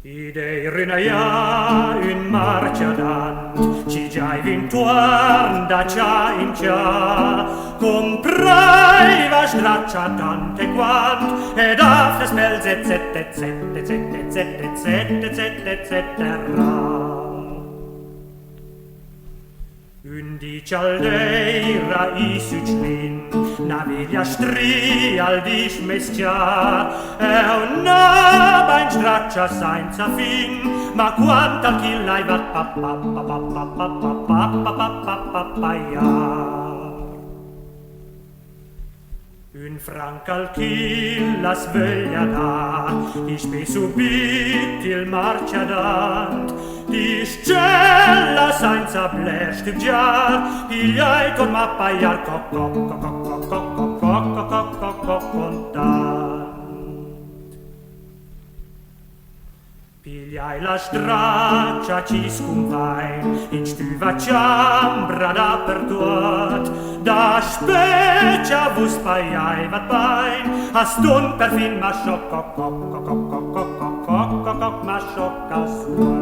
Idei rinaia in marcia dant, ci già intorno da cia in cia, comprai va straccia tante quant, ed after smel zet zet et zet et zet et zet et zet et zet et zet Undici aldeira i suclin, naviglia stri al dis mestia, e una bain straccia senza fin, ma quanta chi l'hai va pa pa pa pa pa pa pa pa pa pa pa pa pa Un francal chi la sveglia da, ich spe subit il marcia dant, die Stella senza bläst im Jar, pigliai con mappaiar coc coc coc coc coc coc coc coc coc coc contant. Pigliai la straccia ciscum vain, in stuva ciambra dappertuat, da specia vus paiai vat bain, a stund perfin ma sciocco coc coc coc coc coc coc coc coc ma sciocca sua.